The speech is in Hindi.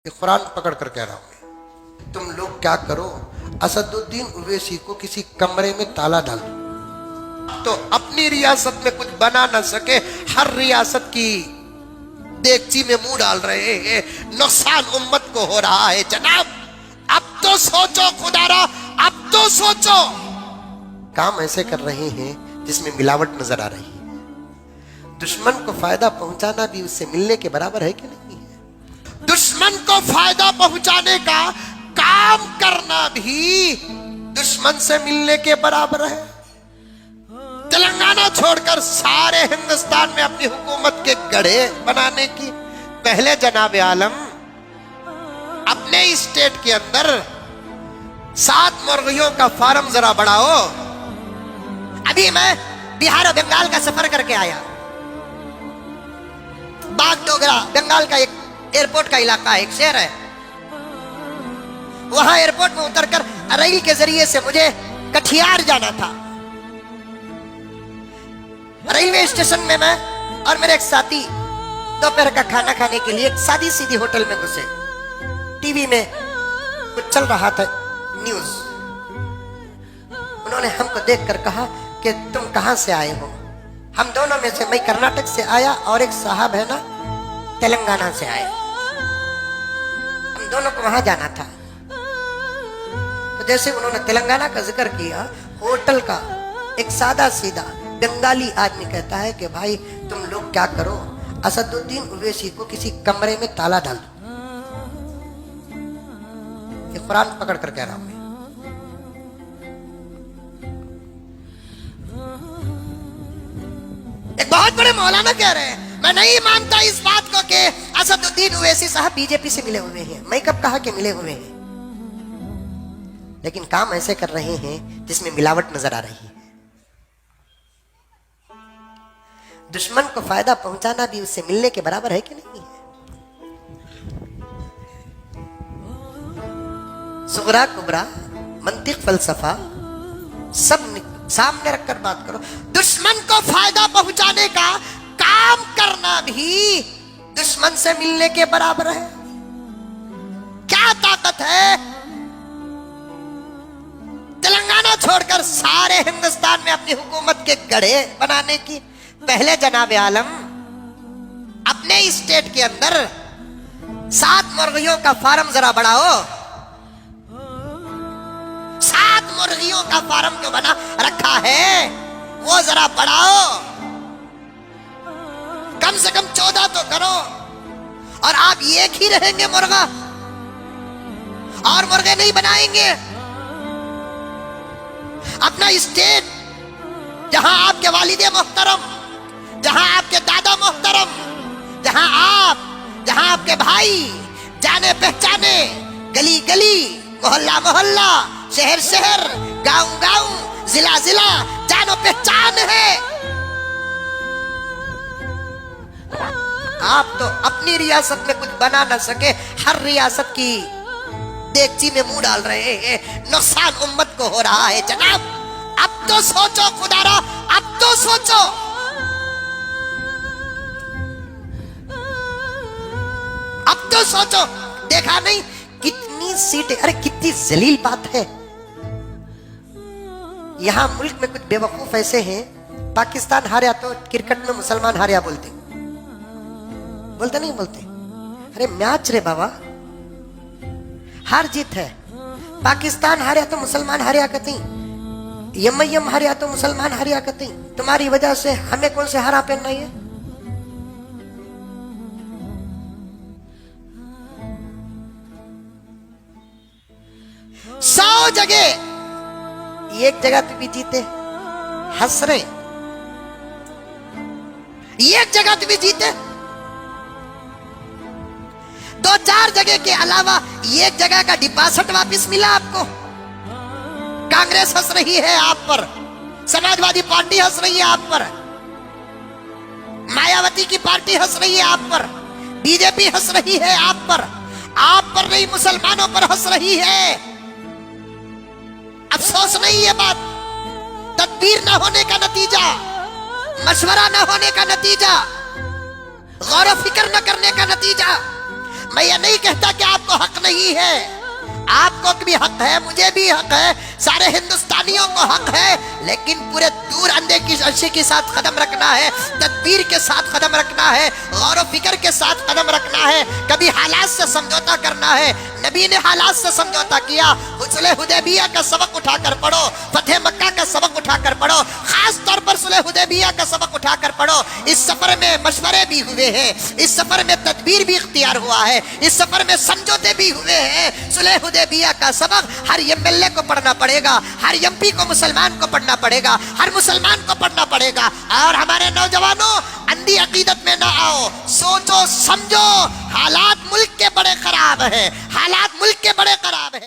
ये कुरान पकड़ कर कह रहा हूं, तुम लोग क्या करो, असदुद्दीन ओवैसी को किसी कमरे में ताला डाल दो तो अपनी रियासत में कुछ बना ना सके, हर रियासत की देगची में मुंह डाल रहे हैं। नुकसान उम्मत को हो रहा है जनाब। अब तो सोचो खुदारा, अब तो सोचो। काम ऐसे कर रहे हैं जिसमें मिलावट नजर आ रही है। दुश्मन को फायदा पहुंचाना भी उससे मिलने के बराबर है कि नहीं? दुश्मन को फायदा पहुंचाने का काम करना भी दुश्मन से मिलने के बराबर है। तेलंगाना छोड़कर सारे हिंदुस्तान में अपनी हुकूमत के गढ़े बनाने की पहले जनाब आलम अपने स्टेट के अंदर 7 मुर्गियों का फार्म जरा बढ़ाओ। अभी मैं बिहार और बंगाल का सफर करके आया। बागडोगरा बंगाल का एक एयरपोर्ट का इलाका है, एक शहर है। वहां एयरपोर्ट में उतरकर रेल के जरिए से मुझे कटिहार जाना था। रेलवे स्टेशन में मैं और मेरे एक साथी दोपहर का खाना खाने के लिए एक सादी सीधी होटल में घुसे। टीवी में कुछ चल रहा था, न्यूज। उन्होंने हमको देखकर कहा कि तुम कहां से आए हो? हम दोनों में से, मैं कर्नाटक से आया और एक साहब है ना तेलंगाना से आए। हम दोनों को वहां जाना था। तो जैसे उन्होंने तेलंगाना का जिक्र किया, होटल का एक सादा सीधा बंगाली आदमी कहता है कि भाई तुम लोग क्या करो, असदुद्दीन ओवैसी को किसी कमरे में ताला डाल दो। ये कुरान पकड़ कर कह रहा हूं। एक बहुत बड़े मौलाना कह रहे हैं, मैं नहीं मानता इस बात को कि असदुद्दीन ओवैसी साहब बीजेपी से मिले हुए हैं। मैं कब कहा कि मिले हुए हैं? लेकिन काम ऐसे कर रहे हैं जिसमें मिलावट नजर आ रही है। दुश्मन को फायदा पहुंचाना भी उससे मिलने के बराबर है कि नहीं? सुगरा कुबरा, मंतिक, फलसफा सब सामने रखकर बात करो। दुश्मन को फायदा पहुंचाने का काम करना भी दुश्मन से मिलने के बराबर है। क्या ताकत है? तेलंगाना छोड़कर सारे हिंदुस्तान में अपनी हुकूमत के गढ़े बनाने की पहले जनाब आलम अपने स्टेट के अंदर 7 मुर्गियों का फार्म जरा बढ़ाओ। 7 मुर्गियों का फार्म जो बना रखा है वो जरा बढ़ाओ। कम से कम 14 तो करो। और आप एक ही रहेंगे मुर्गा, और मुर्गे नहीं बनाएंगे। अपना स्टेट जहां आपके वालिदे मोहतरम, जहां आपके दादा मोहतरम, जहां आपके भाई जाने पहचाने, गली गली, मोहल्ला मोहल्ला, शहर शहर, गांव गांव, जिला जिला जानो पहचान है। आप तो अपनी रियासत में कुछ बना ना सके, हर रियासत की देगची में मुंह डाल रहे हैं। नुकसान उम्मत को हो रहा है जनाब। अब तो सोचो खुदारा, अब तो सोचो। अब तो सोचो। देखा नहीं कितनी सीटें? अरे कितनी जलील बात है। यहां मुल्क में कुछ बेवकूफ ऐसे हैं, पाकिस्तान हारा तो क्रिकेट में मुसलमान हारा बोलते नहीं बोलते? अरे मैच रे बाबा, हार जीत है। पाकिस्तान हारा तो मुसलमान हारा कहते, यम हारा तो मुसलमान हारा कहते। तुम्हारी वजह से हमें कौन से हारा पहनना है? सौ जगह एक जगह तो भी जीते, हंस रहे। एक जगह तो भी जीते, 2-4 जगह के अलावा एक जगह का डिपॉजिट वापस मिला आपको। कांग्रेस हंस रही है आप पर, समाजवादी पार्टी हंस रही है आप पर, मायावती की पार्टी हंस रही है आप पर, बीजेपी हंस रही है आप पर नहीं, मुसलमानों पर हंस रही है। अफसोस नहीं है बात, तदबीर न होने का नतीजा, मशवरा न होने का नतीजा, गौर फिक्र न करने का नतीजा। मैं ये नहीं कहता कि आपको हक नहीं है, आपको भी हक है, मुझे भी हक है, सारे हिंदुस्तानियों को हक है, लेकिन पूरे दूर अंधे की अर्शी के साथ कदम रखना है, तदबीर के साथ कदम रखना है, गौर व फिक्र के साथ कदम रखना है, कभी हालात से समझौता करना है। नबी ने हालात से समझौता किया। सुलह हुदैबिया का सबक उठाकर पढ़ो, फतेह मक्का का सबक उठाकर पढ़ो, खास तौर पर सुलह हुदैबिया का सबक उठाकर पढ़ो। इस सफर में मशवरे भी हुए हैं, इस सफर में तदबीर भी इख्तियार हुआ है, इस सफर में समझौते भी हुए हैं। सुलह हुदैबिया का सबक हर एमएलए को पढ़ना पड़ेगा, हर एमपी को मुसलमान को पढ़ना पड़ेगा, हर मुसलमान को पढ़ना पड़ेगा। और हमारे नौजवानों, अंधी अकीदत में ना आओ, सोचो समझो, हालात मुल्क के बड़े खराब हैं, हालात मुल्क के बड़े खराब हैं।